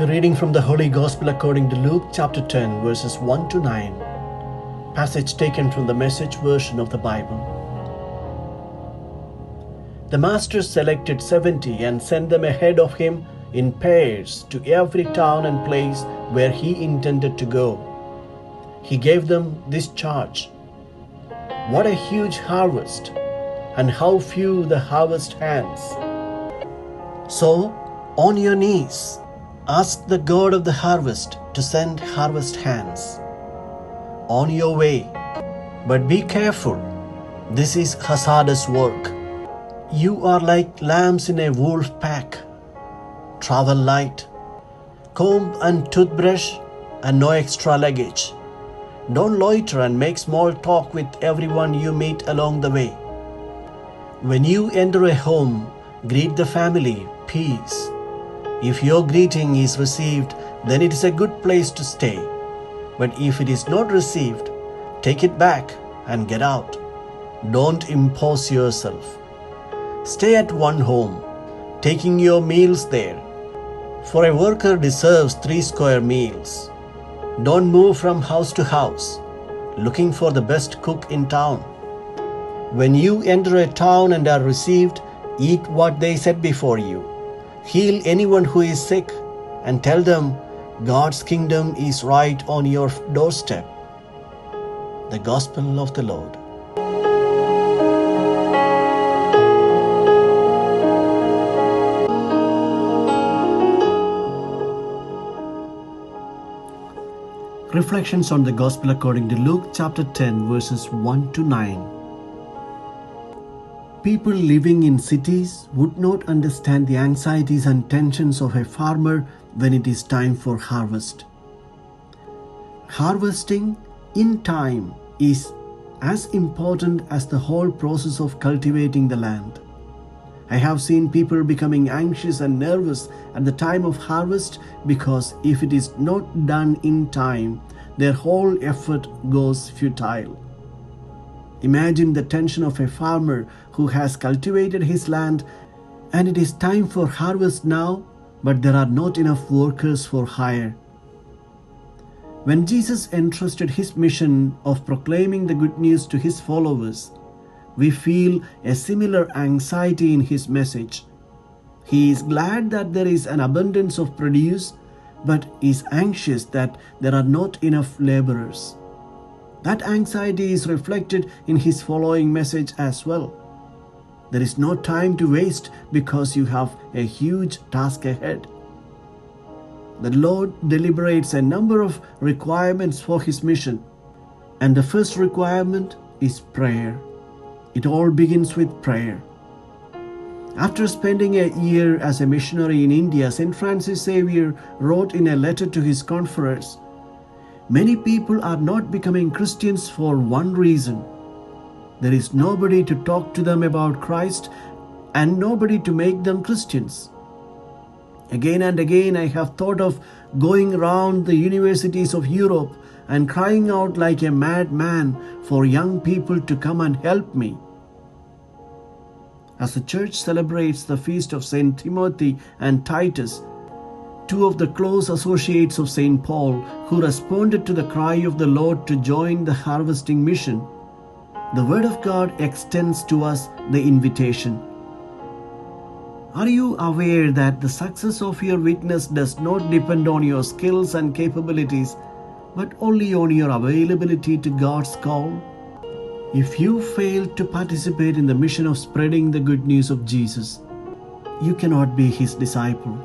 A reading from the Holy Gospel according to Luke chapter 10 verses 1 to 9. Passage taken from the Message version of the Bible. The Master selected 70 and sent them ahead of him in pairs to every town and place where he intended to go. He gave them this charge: "What a huge harvest, and how few the harvest hands. So, on your knees, ask the God of the harvest to send harvest hands. On your way, but be careful. This is hazardous work. You are like lambs in a wolf pack. Travel light. Comb and toothbrush and no extra luggage. Don't loiter and make small talk with everyone you meet along the way. When you enter a home, greet the family, peace. If your greeting is received, then it is a good place to stay. But if it is not received, take it back and get out. Don't impose yourself. Stay at one home, taking your meals there. For a worker deserves 3 square meals. Don't move from house to house, looking for the best cook in town. When you enter a town and are received, eat what they set before you. Heal anyone who is sick and tell them God's kingdom is right on your doorstep." The Gospel of the Lord. Reflections on the Gospel according to Luke chapter 10 verses 1 to 9. People living in cities would not understand the anxieties and tensions of a farmer when it is time for harvest. Harvesting in time is as important as the whole process of cultivating the land. I have seen people becoming anxious and nervous at the time of harvest because if it is not done in time, their whole effort goes futile. Imagine the tension of a farmer who has cultivated his land and it is time for harvest now, but there are not enough workers for hire. When Jesus entrusted his mission of proclaiming the good news to his followers, we feel a similar anxiety in his message. He is glad that there is an abundance of produce, but is anxious that there are not enough laborers. That anxiety is reflected in his following message as well. There is no time to waste because you have a huge task ahead. The Lord deliberates a number of requirements for his mission, and the first requirement is prayer. It all begins with prayer. After spending a year as a missionary in India, St. Francis Xavier wrote in a letter to his confreres, "Many people are not becoming Christians for one reason. There is nobody to talk to them about Christ and nobody to make them Christians. Again and again I have thought of going around the universities of Europe and crying out like a madman for young people to come and help me." As the church celebrates the feast of St. Timothy and Titus, 2 of the close associates of St. Paul who responded to the cry of the Lord to join the harvesting mission, the Word of God extends to us the invitation. Are you aware that the success of your witness does not depend on your skills and capabilities, but only on your availability to God's call? If you fail to participate in the mission of spreading the good news of Jesus, you cannot be his disciple.